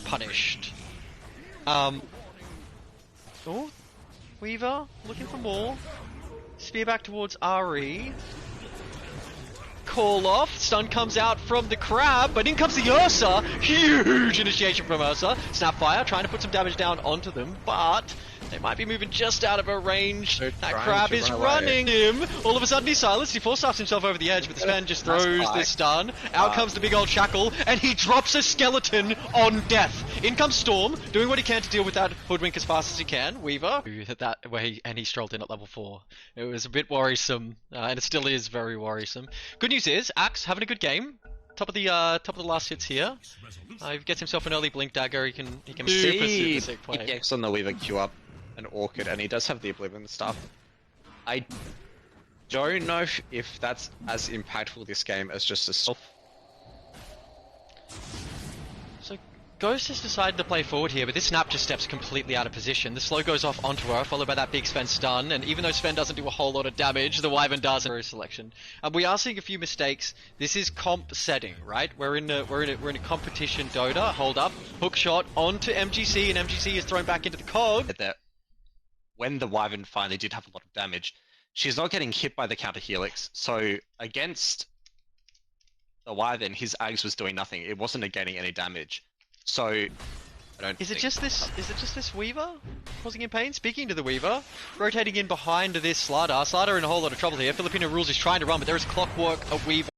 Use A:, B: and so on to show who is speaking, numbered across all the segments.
A: punished. Oh, Weaver looking for more. Spear back towards Ari. Call off. Stun comes out from the crab, but in comes the Ursa. Huge initiation from Ursa. Snapfire trying to put some damage down onto them, but they might be moving just out of her range. That crab is running him. All of a sudden he's silenced. He force-stuffs himself over the edge, but the Sven just throws the stun. Out comes the big old shackle, and he drops a skeleton on death. In comes Storm, doing what he can to deal with that hoodwink as fast as he can. Weaver hit that way, and he strolled in at level 4. It was a bit worrisome, and it still is very worrisome. Good news is, Axe having a good game. Top of the last hits here. He gets himself an early blink dagger. He can super sick play.
B: He X on the Weaver queue up an Orchid, and he does have the Oblivion stuff. I don't know if that's as impactful this game as just a self.
A: So Ghost has decided to play forward here, but this snap just steps completely out of position. The slow goes off onto her, followed by that big Sven stun, and even though Sven doesn't do a whole lot of damage, the Wyvern does in his selection. We are seeing a few mistakes. This is comp setting, right? We're in a competition Dota. Hold up, hook shot onto MGC, and MGC is thrown back into the cog.
B: When the Wyvern finally did have a lot of damage, she's not getting hit by the counter helix. So against the Wyvern, his Ags was doing nothing. It wasn't negating any damage. So I don't.
A: Is it just this Weaver causing him pain? Speaking to the Weaver, rotating in behind this Slardar. Slardar in a whole lot of trouble here. Filipino Rules is trying to run, but there is Clockwork, a Weaver.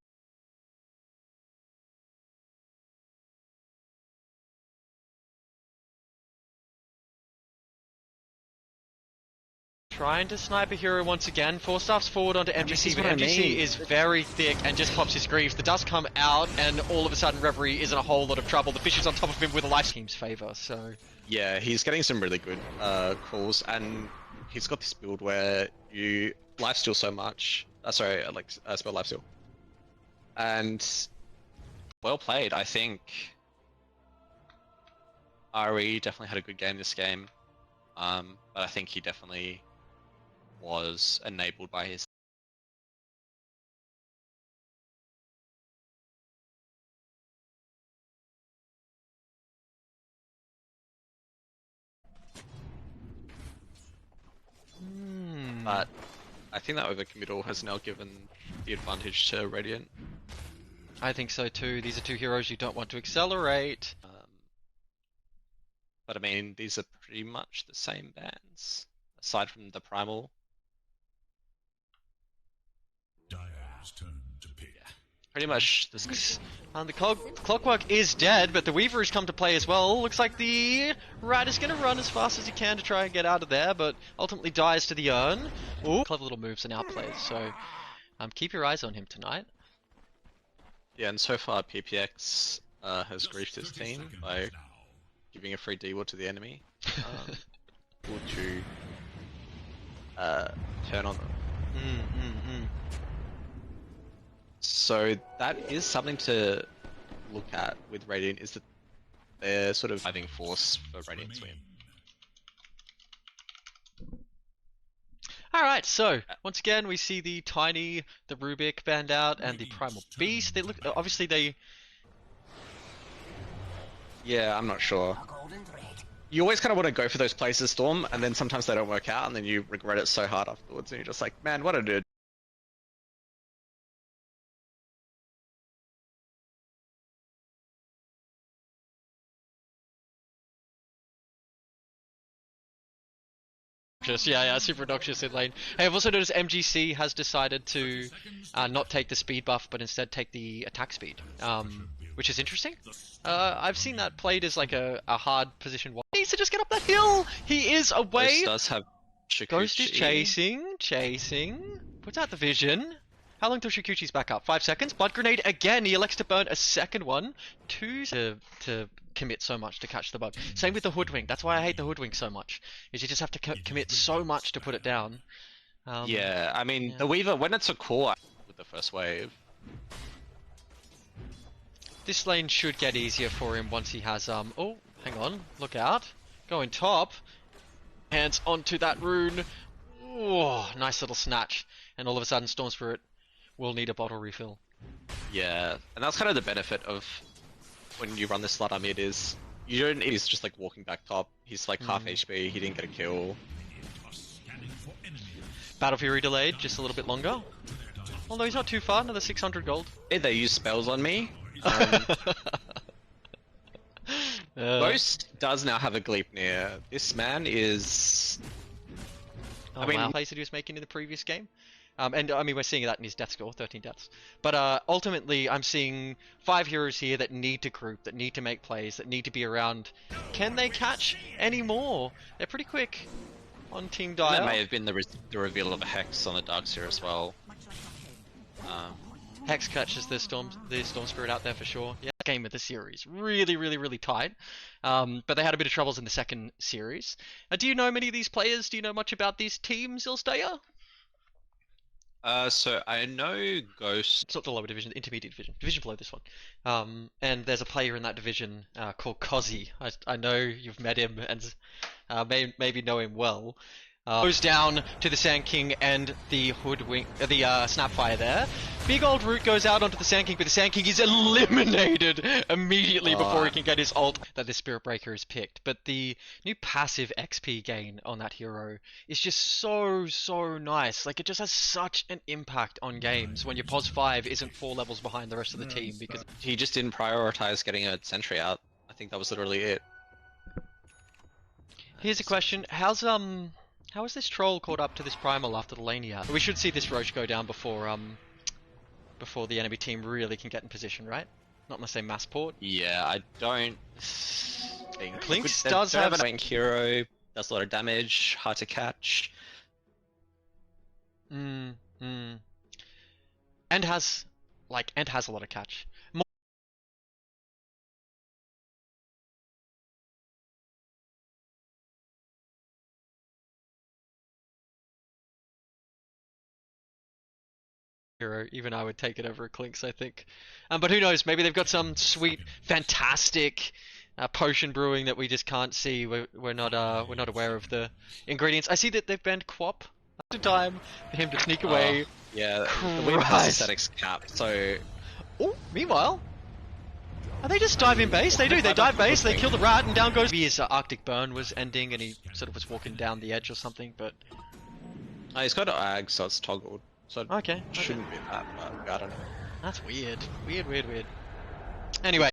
A: Trying to snipe a hero once again. Four staffs forward onto MGC, but MGC is very thick and just pops his greaves. The dust come out, and all of a sudden Reverie is in a whole lot of trouble. The fish is on top of him with a life team's favor, so...
B: Yeah, he's getting some really good calls, and he's got this build where you lifesteal so much. Sorry, spell lifesteal. And well played, I think. Ari definitely had a good game this game, but I think he definitely was enabled by his... But I think that overcommittal has now given the advantage to Radiant.
A: I think so too. These are two heroes you don't want to accelerate.
B: But I mean, these are pretty much the same bans, aside from the Primal. Pretty much this.
A: And the Clockwork is dead, but the Weaver has come to play as well. Looks like the Rat is going to run as fast as he can to try and get out of there, but ultimately dies to the urn. Ooh, clever little moves and outplays, so keep your eyes on him tonight.
B: Yeah, and so far PPX has griefed his team by giving a free D-ward to the enemy. Or to turn on them. So that is something to look at with Radiant, is that they're sort of driving force for Radiant to win.
A: Alright, so once again we see the Tiny, the Rubik banned out, and the Primal Beast. They look, obviously they...
B: Yeah, I'm not sure. You always kind of want to go for those places, Storm, and then sometimes they don't work out, and then you regret it so hard afterwards, and you're just like, man, what a dude.
A: Yeah, super obnoxious in lane. Hey, I've also noticed MGC has decided to not take the speed buff, but instead take the attack speed, which is interesting. I've seen that played as like a hard position. He needs to just get up that hill! He is away!
B: Ghost does have Shikuchi.
A: Ghost is chasing. Puts out the vision. How long till Shikuchi's back up? 5 seconds. Blood Grenade again. He elects to burn a second one. To commit so much to catch the bug. Same with the Hoodwink. That's why I hate the Hoodwink so much. Is you just have to commit so much to put it down.
B: Yeah, I mean, the Weaver, when it's a core with the first wave.
A: This lane should get easier for him once he has, oh, hang on. Look out. Going top. Hands onto that rune. Oh, nice little snatch. And all of a sudden, Storm Spirit will need a bottle refill.
B: Yeah, and that's kind of the benefit of when you run this Slardar mid is You don't. He's just like walking back top. He's like half HP. He didn't get a kill.
A: Battle Fury delayed just a little bit longer. Although he's not too far, another 600 gold.
B: Hey, they use spells on me. Ghost does now have a Gleipnir. This man is...
A: I mean, wow. Plays that he was making in the previous game. And I mean, we're seeing that in his death score, 13 deaths. But ultimately, I'm seeing 5 heroes here that need to group, that need to make plays, that need to be around. Can they catch any more? They're pretty quick on Team Dire.
B: That may have been the reveal of a Hex on the Darkseer as well.
A: Hex catches the Storm Spirit out there for sure. Yeah, game of the series. Really tight. But they had a bit of troubles in the second series. Do you know many of these players? Do you know much about these teams, Ilstayer?
B: So I know Ghost.
A: It's not the lower division, the intermediate division. Division below this one. And there's a player in that division called Kozzy. I know you've met him and maybe know him well. Goes down to the Sand King and the Hoodwink, the Snapfire there. Big old root goes out onto the Sand King, but the Sand King is eliminated immediately before he can get his ult that the Spirit Breaker is picked. But the new passive XP gain on that hero is just so nice. Like, it just has such an impact on games when your POS 5 isn't 4 levels behind the rest of the team, because
B: he just didn't prioritize getting a sentry out. I think that was literally it.
A: Here's a question: how is this troll caught up to this primal after the Lania? We should see this Roche go down before the enemy team really can get in position, right? Not unless they mass port.
B: Yeah, I don't think...
A: Clinks does have
B: a rank hero, does a lot of damage, hard to catch.
A: And has a lot of catch. Hero, even I would take it over a Clinks, I think. But who knows? Maybe they've got some sweet, fantastic potion brewing that we just can't see. We're not aware of the ingredients. I see that they've banned Quap. Time for him to sneak away.
B: Yeah, the Weaver has aesthetics cap. So,
A: meanwhile, are they just dive in base? They do. They dive base. They kill the rat, and down goes. His Arctic burn was ending, and he sort of was walking down the edge or something. But
B: he's got an ag, so it's toggled. So
A: okay.
B: Shouldn't be that bad. I don't know.
A: That's weird. Weird. Anyway.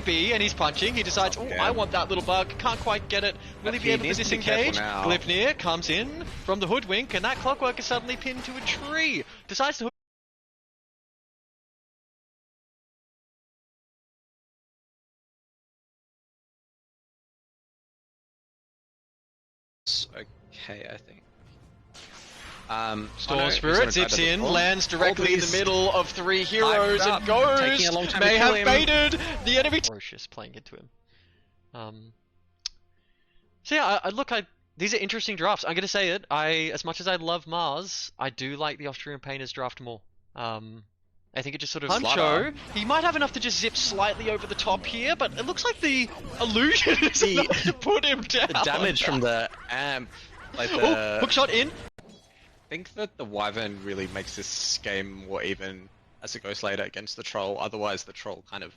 A: B, and he's punching. He decides, I want that little bug. Can't quite get it. Will he be able to disengage? Gleipnir comes in from the Hoodwink, and that Clockwork is suddenly pinned to a tree. Decides to...
B: Okay, I think.
A: Storm Spirit zips in, lands directly in the middle of 3 heroes, and Ghost may have baited the enemy. Ferocious playing into him. So yeah, these are interesting drafts. I'm gonna say it. As much as I love Mars, I do like the Austrian Painters draft more. I think it just sort of... Huncho, he might have enough to just zip slightly over the top here, but it looks like the illusion is enough to put him down.
B: The damage from the amp, like the...
A: hookshot in.
B: I think that the Wyvern really makes this game more even as it goes later against the Troll. Otherwise, the Troll kind of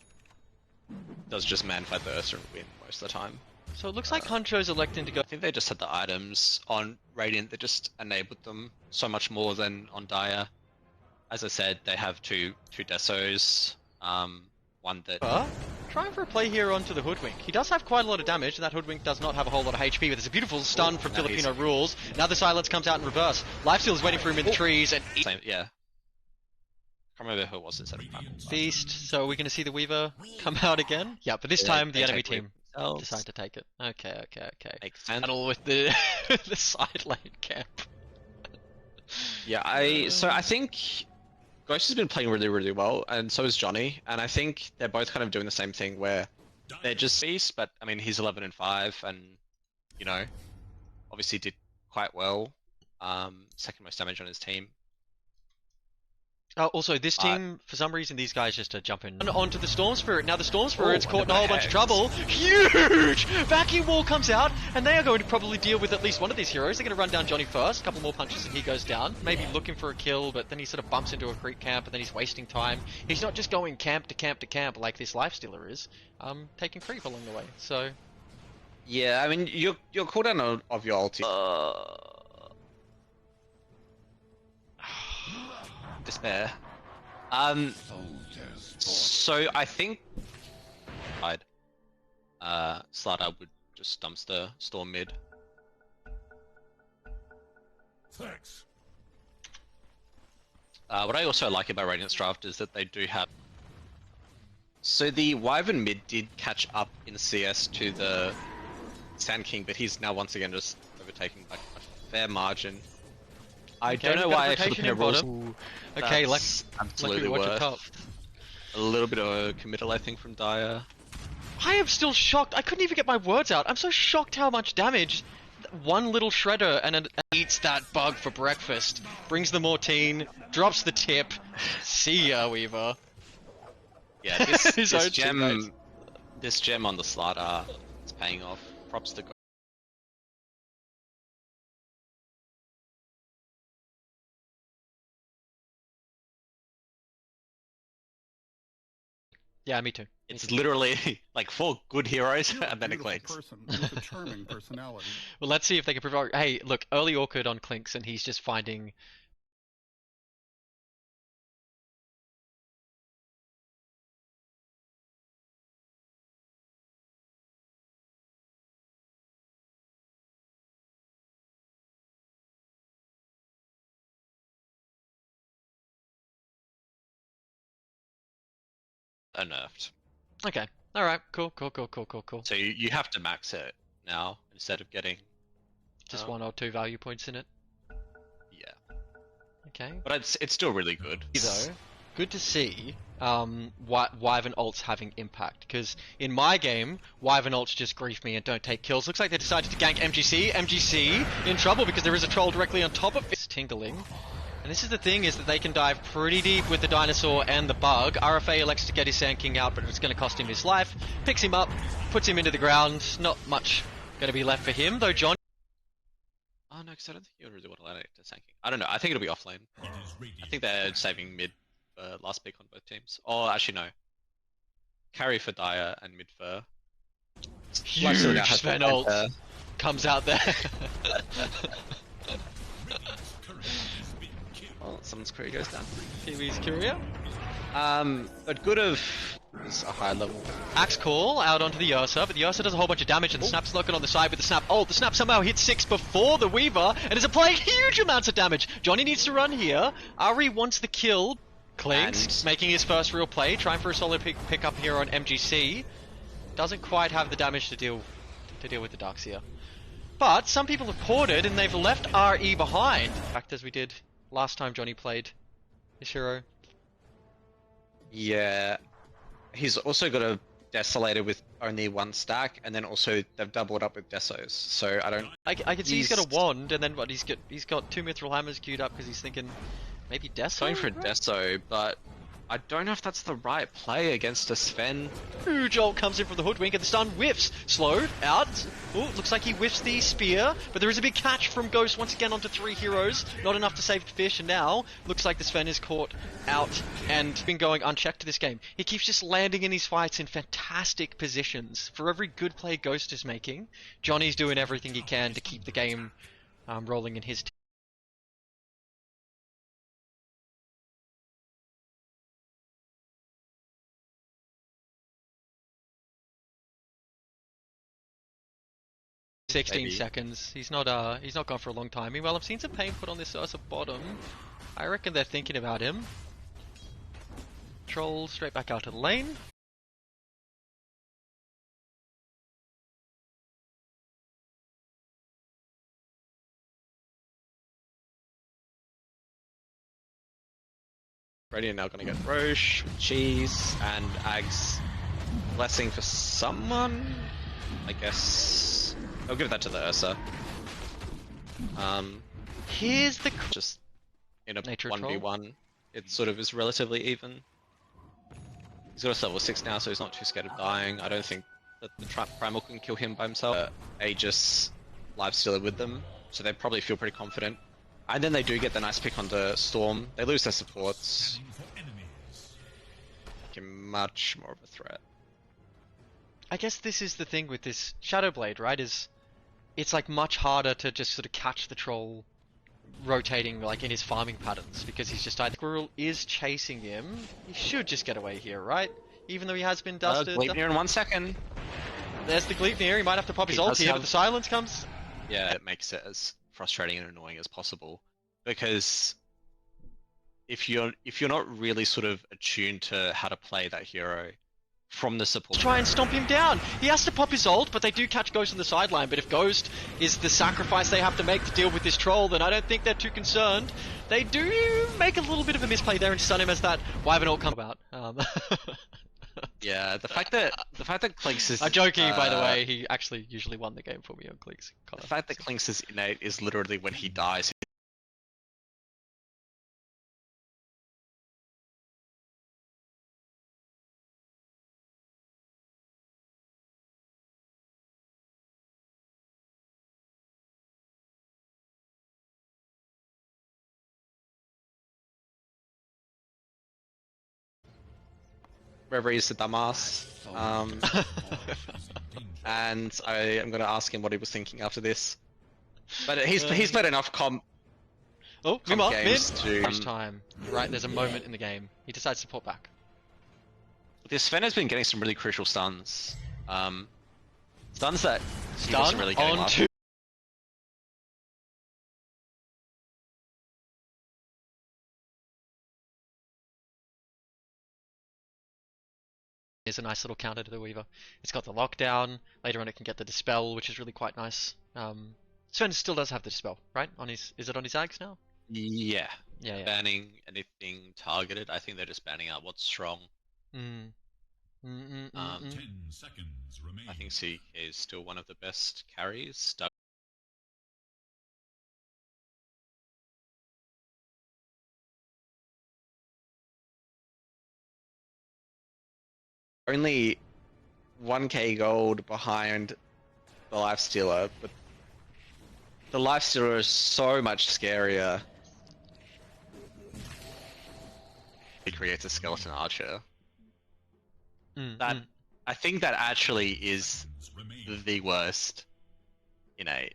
B: does just man-fight the Ursa and win most of the time.
A: So it looks like Huncho's electing to go...
B: I think they just had the items on Radiant that just enabled them so much more than on Dire. As I said, they have two Desos, one that...
A: Trying for a play here onto the Hoodwink. He does have quite a lot of damage, and that Hoodwink does not have a whole lot of HP, but there's a beautiful stun from Filipino Rules. Now the silence comes out in reverse. Lifesteal is waiting for him in the trees, and...
B: Same, yeah. I can't remember who it was instead of Primal.
A: Feast, so are we going to see the Weaver come out again? Yeah, but this time the enemy team decide to take it. Okay.
B: Makes sense.
A: Battle with the, the side lane camp.
B: Yeah, so I think... Ghost has been playing really well, and so is Johnny, and I think they're both kind of doing the same thing where they're just beasts, but I mean he's 11 and 5, and you know, obviously did quite well. second most damage on his team.
A: Also, this team, for some reason, these guys just jump in onto the Storm Spirit. Now the Storm Spirit's caught in a whole bunch of trouble. Huge! Vacuum Wall comes out, and they are going to probably deal with at least one of these heroes. They're going to run down Johnny first, a couple more punches and he goes down. Maybe looking for a kill, but then he sort of bumps into a creep camp, and then he's wasting time. He's not just going camp to camp to camp like this Lifestealer is, taking creep along the way, so...
B: Yeah, I mean, your cooldown of your ulti... Despair. So I think Slardar would just dumpster storm mid.
C: Thanks.
B: What I also like about Radiant's draft is that they do have. So the Wyvern mid did catch up in CS to the Sand King, but he's now once again just overtaking by a fair margin. I don't know why Filipino rules.
A: Okay,
B: absolutely worth. A little bit of a committal, I think, from Dire.
A: I am still shocked. I couldn't even get my words out. I'm so shocked how much damage one little shredder and it eats that bug for breakfast. Brings the Mortine, drops the tip. See ya, Weaver.
B: Yeah, this gem on the Slardar is paying off. Props to God.
A: Yeah, me too.
B: It's literally like 4 good heroes and then it clinks.
C: Person with a charming personality.
A: Well, let's see if they can provoke. Hey, look, early Orchid on Clinks, and he's just finding.
B: Nerfed.
A: Okay. All right. Cool.
B: So you have to max it now instead of getting
A: just 1 or 2 value points in it.
B: Yeah.
A: Okay.
B: But it's still really good.
A: Though, good to see Wyvern ults having impact, because in my game, Wyvern ults just grief me and don't take kills. Looks like they decided to gank MGC. MGC in trouble because there is a troll directly on top of it. Tingling. And this is the thing, is that they can dive pretty deep with the dinosaur and the bug. RFA elects to get his Sand King out, but it's going to cost him his life. Picks him up, puts him into the ground. Not much going to be left for him, though John...
B: Oh no, because I don't think you really want to land it to Sand King. I don't know, I think it'll be offlane. I think they're saving mid for last pick on both teams. Oh, actually no. Carry for Dire and mid for...
A: Huge Sven ult comes out there.
B: Well, someone's courier goes down.
A: Kiwi's courier.
B: But good of is a high level.
A: Axe Call out onto the Ursa, but the Ursa does a whole bunch of damage, and the Snap's lurking on the side with the Snap ult. The Snap somehow hits 6 before the Weaver, and is applying huge amounts of damage. Johnny needs to run here. Ari wants the kill. Clinks, making his first real play, trying for a solid pick up here on MGC. Doesn't quite have the damage to deal with the Darkseer. But some people have ported, and they've left RE behind. In fact, as we did last time Johnny played this hero.
B: Yeah. He's also got a Desolator with only 1 stack, and then also they've doubled up with Desos, so I don't...
A: I can see he's got a wand, and then what, he's got 2 Mithril Hammers queued up because he's thinking maybe Deso?
B: Going for a Deso, but I don't know if that's the right play against a Sven.
A: Huge ult comes in from the Hoodwink, and the stun whiffs. Slowed out. Ooh, looks like he whiffs the spear, but there is a big catch from Ghost once again onto 3 heroes. Not enough to save the fish, and now looks like the Sven is caught out and been going unchecked this game. He keeps just landing in these fights in fantastic positions. For every good play Ghost is making, Johnny's doing everything he can to keep the game rolling in his team. Maybe. 16 seconds. He's not gone for a long time. Meanwhile, I've seen some pain put on this Ursa bottom. I reckon they're thinking about him. Troll straight back out to the lane.
B: Radiant now gonna get Roche, Cheese, and Ags. Blessing for someone? I guess... I'll give that to the Ursa.
A: Here's the
B: Just in a
A: Nature
B: 1v1, it sort of is relatively even. He's got a level 6 now, so he's not too scared of dying. I don't think that the Primal can kill him by himself. Aegis lifestealer with them, so they probably feel pretty confident. And then they do get the nice pick on the Storm. They lose their supports. Make him much more of a threat.
A: I guess this is the thing with this Shadowblade, right? Is it's like much harder to just sort of catch the troll rotating like in his farming patterns because he's just died. Squirrel is chasing him. He should just get away here, right? Even though he has been dusted.
B: Gleipnir in 1 second.
A: There's the Gleipnir. He might have to pop his
B: He
A: ult
B: does
A: here, but
B: have-
A: the silence comes.
B: Yeah, it makes it as frustrating and annoying as possible because if you're not really sort of attuned to how to play that hero from the support,
A: Try and stomp him down. He has to pop his ult, but they do catch Ghost on the sideline. But if Ghost is the sacrifice they have to make to deal with this troll, then I don't think they're too concerned. They do make a little bit of a misplay there and stun him as that Wyvern ult comes about.
B: yeah, the fact that Clinks is
A: I'm joking, by the way. He actually usually won the game for me on Clicks.
B: the fact that Clinks is innate is literally when he dies. Reverie is the dumbass. And I am going to ask him what he was thinking after this. But he's played enough
A: Oh, Mima, mid.
B: games to.
A: First time. Right, there's a moment in the game. He decides to pull back.
B: This Sven has been getting some really crucial stuns. Stuns that he
A: Stun
B: wasn't really getting
A: on
B: last.
A: two. Is a nice little counter to the Weaver. It's got the lockdown. Later on, it can get the dispel, which is really quite nice. Sven still does have the dispel, right? On his, is it on his Ags now?
B: Yeah.
A: Yeah.
B: Banning anything targeted. I think they're just banning out what's strong.
C: 10 seconds remain.
B: I think CK is still one of the best carries. Only 1k gold behind the Lifestealer, but the Lifestealer is so much scarier. He creates a skeleton archer. I think that actually is the worst innate.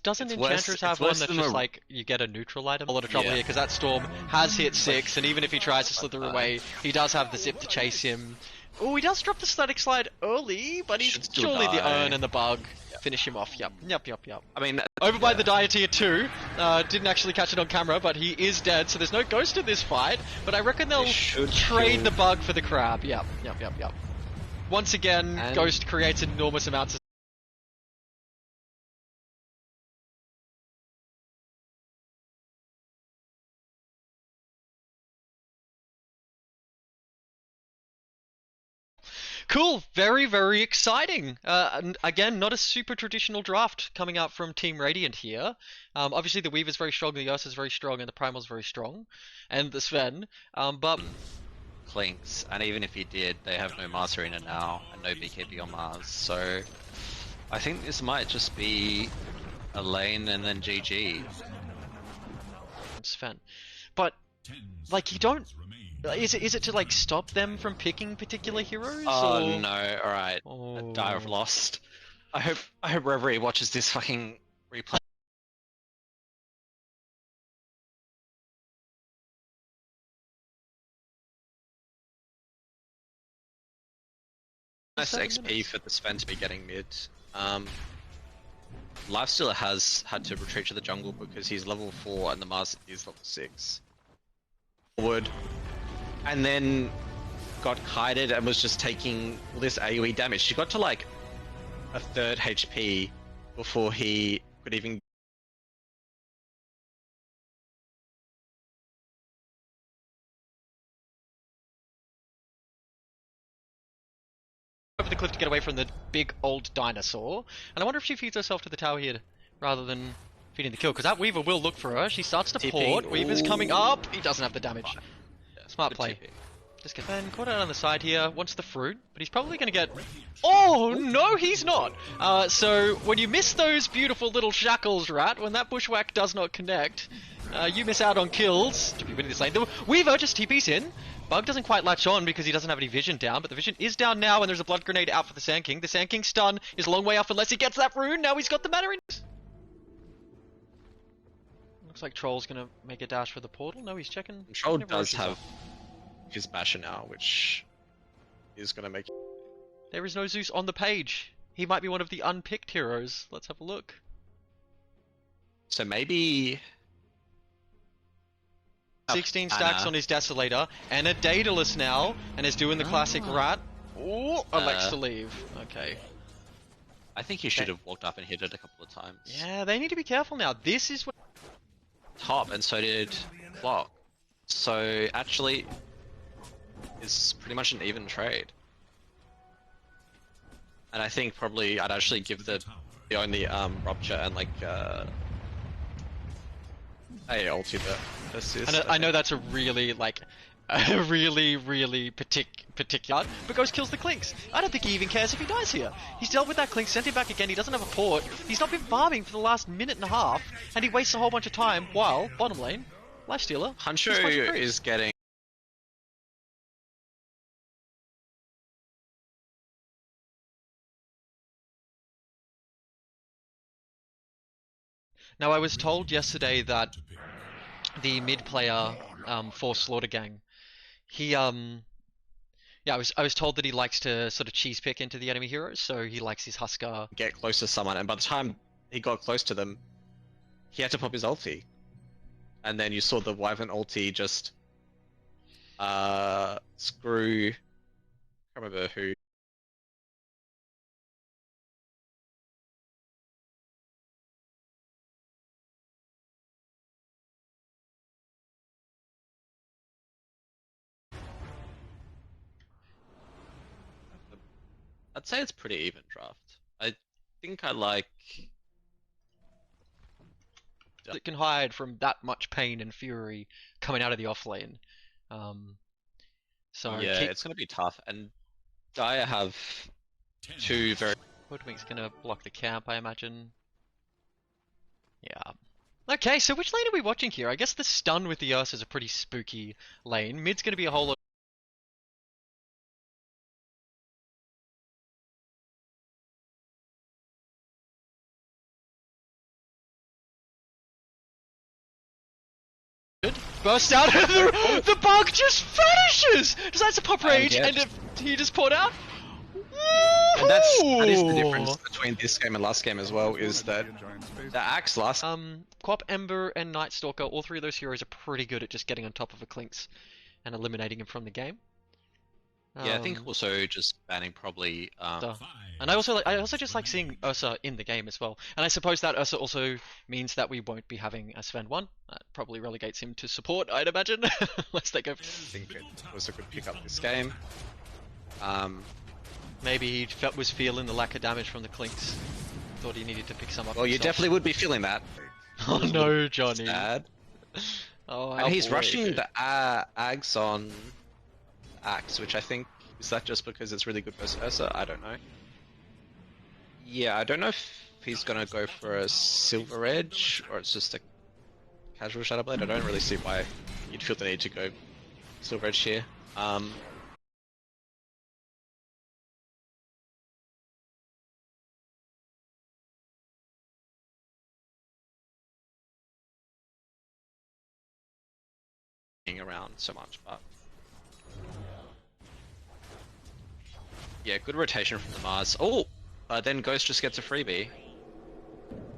A: Doesn't
B: It's worse-
A: Enchantress have
B: it's
A: one
B: worse
A: that's
B: than
A: just
B: the-
A: like, you get a neutral item? A lot of trouble
B: Yeah.
A: here, because that Storm has hit 6, and even if he tries to slither away, he does have the zip to chase him. Oh, he does drop the static slide early, but he's
B: Should still
A: surely the
B: die.
A: urn and the bug finish him off. Yep.
B: I mean,
A: Over by the Dire tier 2, didn't actually catch it on camera, but he is dead, so there's no Ghost in this fight, but I reckon they'll
B: They should
A: trade
B: kill-
A: the bug for the crab. Yep. Once again,
B: And-
A: Ghost creates enormous amounts of Cool, very, very exciting. And again, not a super traditional draft coming out from Team Radiant here. Obviously, the Weaver's very strong, the Ursa's very strong, and the Primal's very strong, and the Sven. But
B: Clinks, and even if he did, they have no Mars Arena now, and no BKB on Mars, so I think this might just be a lane and then GG.
A: Sven, but like you don't. Is it to like stop them from picking particular heroes?
B: Oh
A: or...
B: no, alright.
A: Oh.
B: Dire of Lost. I hope Reverie watches this fucking replay. Nice
A: 7
B: XP
A: minutes.
B: for the Sven to be getting mid. Lifestealer has had to retreat to the jungle because he's level 4 and the Mars is level 6. Forward. And then got kited and was just taking all this AoE damage. She got to like a third HP before he could even.
A: Over the cliff to get away from the big old dinosaur, and I wonder if she feeds herself to the tower here rather than feeding the kill, because that Weaver will look for her. She starts to
B: TP.
A: port. Weaver's coming up. He doesn't have the damage.
B: Yeah,
A: Smart
B: good
A: play.
B: TP.
A: Just get Ben caught out on the side here. Wants the fruit, but he's probably going to get... Oh, no, he's not. So when you miss those beautiful little shackles, Rat, when that bushwhack does not connect, you miss out on kills to be winning this lane. The Weaver just TP's in. Bug doesn't quite latch on because he doesn't have any vision down, but the vision is down now, and there's a blood grenade out for the Sand King. The Sand King's stun is a long way off unless he gets that rune. Now he's got the mana in. Looks like Troll's going to make a dash for the portal. No, he's checking.
B: Troll does have his basher now, which is going to make...
A: There is no Zeus on the page. He might be one of the unpicked heroes. Let's have a look.
B: So maybe...
A: 16 stacks on his Desolator, and a Daedalus now, and is doing the classic Rat. Ooh, elects to leave. Okay.
B: I think he should have walked up and hit it a couple of times.
A: Yeah, they need to be careful now. This is what...
B: Top, and so did Clock. So actually, it's pretty much an even trade. And I think probably I'd actually give the only Rupture and like ulti the assist.
A: And I know that's a really, like, a really particular, but Ghost kills the Clinks. I don't think he even cares if he dies here. He's dealt with that Clink, sent him back again, he doesn't have a port, he's not been farming for the last minute and a half, and he wastes a whole bunch of time while, bottom lane, Lifestealer,
B: Hancho is getting...
A: Now I was told yesterday that the mid player for Slaughter Gang, he yeah, I was told that he likes to sort of cheese pick into the enemy heroes, so he likes his Husker.
B: Get close to someone, and by the time he got close to them, he had to pop his ulti. And then you saw the Wyvern ulti just screw... I can't remember who. I'd say it's pretty even draft. I think I like...
A: That can hide from that much pain and fury coming out of the off lane. So
B: yeah, it's going to be tough. And Dire have two very...
A: Hoodwink's gonna block the camp, I imagine. Yeah. Okay, so which lane are we watching here? I guess the stun with the Ursa is a pretty spooky lane. Mid's gonna be a whole lot. Burst out and the bug just vanishes! Decides to pop rage and he just poured out.
B: And that is the difference between this game and last game as well, is that the axe last...
A: Quap, Ember, and Night Stalker, all three of those heroes are pretty good at just getting on top of a Clinks and eliminating him from the game.
B: Yeah, I think also just banning probably...
A: And I also just like seeing Ursa in the game as well. And I suppose that Ursa also means that we won't be having a Sven 1. That probably relegates him to support, I'd imagine. Unless they go... I
B: think it was a good pick up this game.
A: Maybe he was feeling the lack of damage from the Clinks. Thought he needed to pick some up.
B: Well, you definitely would be feeling that.
A: Oh no, Johnny.
B: Sad.
A: Oh,
B: and he's rushing the Ags on Axe, which I think... Is that just because it's really good versus Ursa? I don't know. Yeah, I don't know if he's gonna go for a Silver Edge, or it's just a casual Shadow Blade. I don't really see why you'd feel the need to go Silver Edge here. Around so much, but yeah, good rotation from the Mars. Oh, then Ghost just gets a freebie.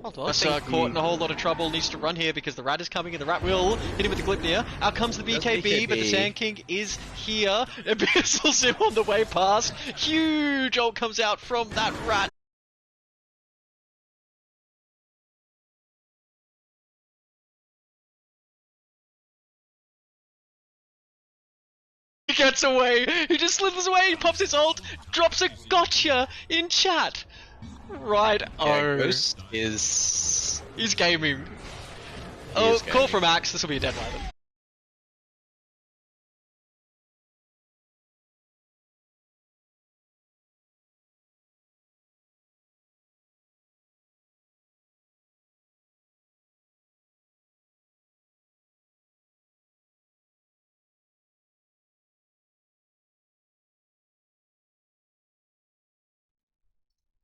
A: Hold on. Caught in a whole lot of trouble, needs to run here because the Rat is coming and the Rat will hit him with the Glipnir. Out comes the BKB, but the Sand King is here. Abyssals him on the way past. Huge ult comes out from that Rat. He gets away, he just slithers away, he pops his ult, drops a gotcha in chat. Right,
B: yeah, Ghost is
A: He's gaming.
B: He
A: Oh,
B: is
A: call
B: gaming.
A: from Axe. This will be a dead Wyvern.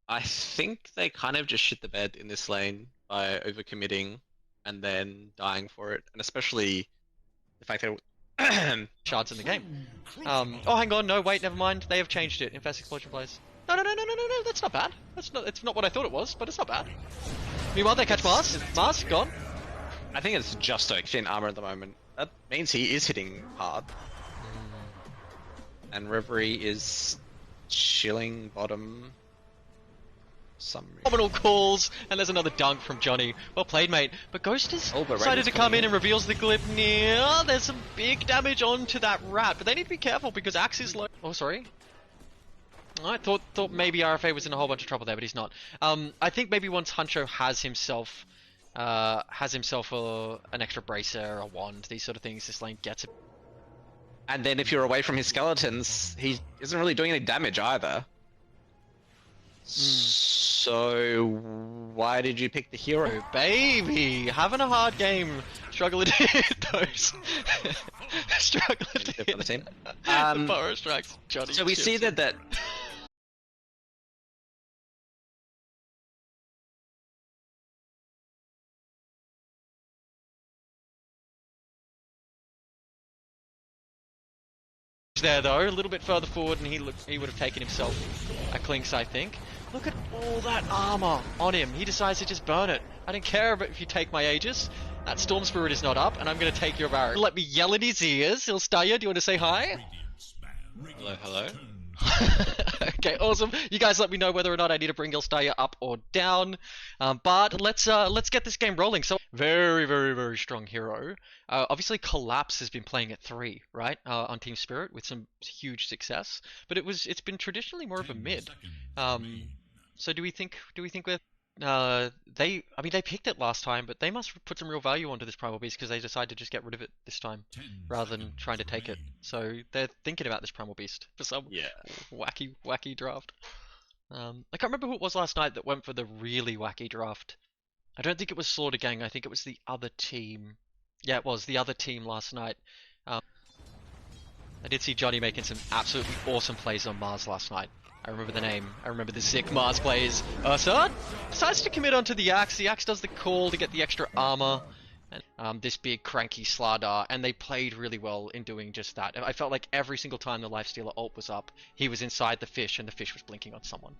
B: I think they kind of just shit the bed in this lane by overcommitting and then dying for it, and especially the fact that
A: Shards in the game. Oh, hang on. No, wait. Never mind. They have changed it. Infest Explosion plays. No. That's not bad. It's not what I thought it was, but it's not bad. Meanwhile, they catch Mars. Mars gone.
B: I think it's just soaked in armor at the moment. That means he is hitting hard. And Reverie is chilling bottom.
A: Phenomenal calls, and there's another dunk from Johnny. Well played, mate. But Ghost has
B: Oh, but
A: decided
B: Raven's
A: to come
B: coming
A: in
B: in.
A: and reveals the glib near. There's some big damage onto that rat, but they need to be careful because Axe is low. Oh, sorry. I thought maybe RFA was in a whole bunch of trouble there, but he's not. I think maybe once Huncho has himself an extra bracer, a wand, these sort of things, this lane gets it.
B: And then if you're away from his skeletons, he isn't really doing any damage either. So why did you pick the hero?
A: Oh, baby, having a hard game, struggling to hit those. Struggling to
B: For
A: hit
B: the team.
A: the power strikes. Johnny.
B: So we see
A: chips.
B: that
A: There though, a little bit further forward, and he would have taken himself a Clinks, I think. Look at all that armor on him. He decides to just burn it. I don't care if you take my Aegis. That Storm Spirit is not up, and I'm going to take your Barrack. Let me yell in his ears. He'll style you. Do you want to say hi?
B: hello.
A: Okay, awesome. You guys let me know whether or not I need to bring Ilstaria up or down. But let's get this game rolling. So very strong hero. Obviously Collapse has been playing at 3, right? On Team Spirit with some huge success. But it's been traditionally more of a mid. So do we think we're they picked it last time, but they must put some real value onto this Primal Beast because they decided to just get rid of it this time rather than trying to take it. So they're thinking about this Primal Beast for some wacky draft. I can't remember who it was last night that went for the really wacky draft. I don't think it was Slaughter Gang. I think it was the other team. Yeah, it was the other team last night. I did see Johnny making some absolutely awesome plays on Mars last night. I remember the name. I remember the sick Mars plays. Ursa decides to commit onto the Axe. The Axe does the call to get the extra armor. And this big cranky Slardar, and they played really well in doing just that. I felt like every single time the Lifestealer ult was up, he was inside the fish, and the fish was blinking on someone.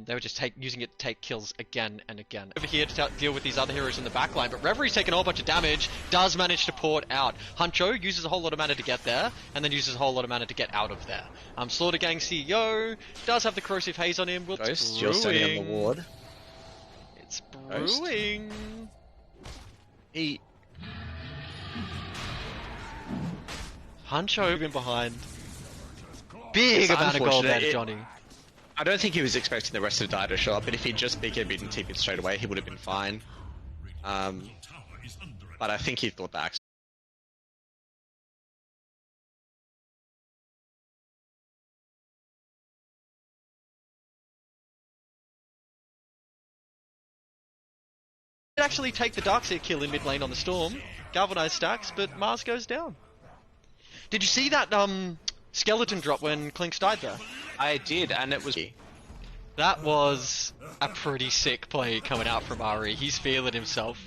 A: They were just using it to take kills again and again. Over here to deal with these other heroes in the backline, but Reverie's taking a whole bunch of damage, does manage to port out. Huncho uses a whole lot of mana to get there, and then uses a whole lot of mana to get out of there. Slaughter Gang CEO does have the Corrosive Haze on him.
B: Ghost, you're standing on the ward.
A: It's brewing. Huncho moving behind. Big
B: It's
A: amount of gold there,
B: unfortunate.
A: Johnny.
B: I don't think he was expecting the rest of Dire to show up, but if he'd just BKB'd and TP'd straight away, he would have been fine. But I think he thought that.
A: Actually take the Darkseer kill in mid lane on the Storm. Galvanized stacks, but Mars goes down. Did you see that skeleton drop when Clinks died there?
B: I did, and it was.
A: That was a pretty sick play coming out from Ari. He's feeling himself.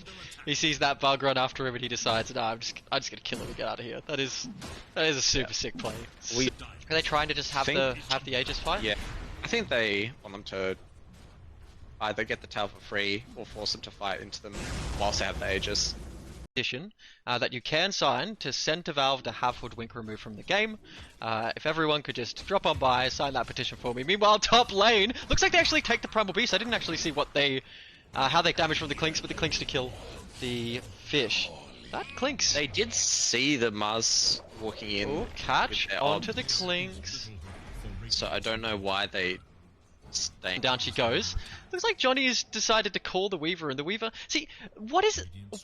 A: He sees that bug run after him and he decides, nah, I'm just gonna kill him and get out of here. That is a super sick play. Are they trying to just have the Aegis fight?
B: Yeah. I think they want them to either get the tower for free or force them to fight into them whilst they have the Aegis.
A: Petition that you can sign to send to Valve to have Hoodwink removed from the game. If everyone could just drop on by, sign that petition for me. Meanwhile, top lane looks like they actually take the Primal Beast. I didn't actually see what how they damage from the Clinks, but the Clinks to kill the fish. That Clinks.
B: They did see the Mars walking in.
A: Oh, catch onto the Clinks.
B: So I don't know why they staying.
A: Down she goes. Looks like Johnny has decided to call the Weaver, and the Weaver... See, what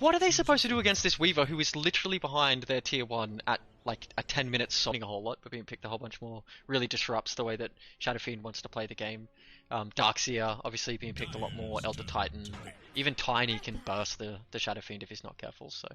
A: are they supposed to do against this Weaver who is literally behind their tier 1 at like a 10 minutes, sodding a whole lot, but being picked a whole bunch more? Really disrupts the way that Shadow Fiend wants to play the game. Darkseer obviously being picked a lot more, Elder Titan. Even Tiny can burst the Shadow Fiend if he's not careful, so...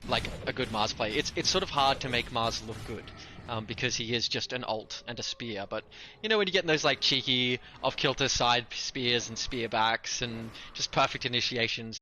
A: like a good Mars play. It's sort of hard to make Mars look good because he is just an ult and a spear. But you know, when you get those like cheeky off kilter side spears and spear backs and just perfect initiations.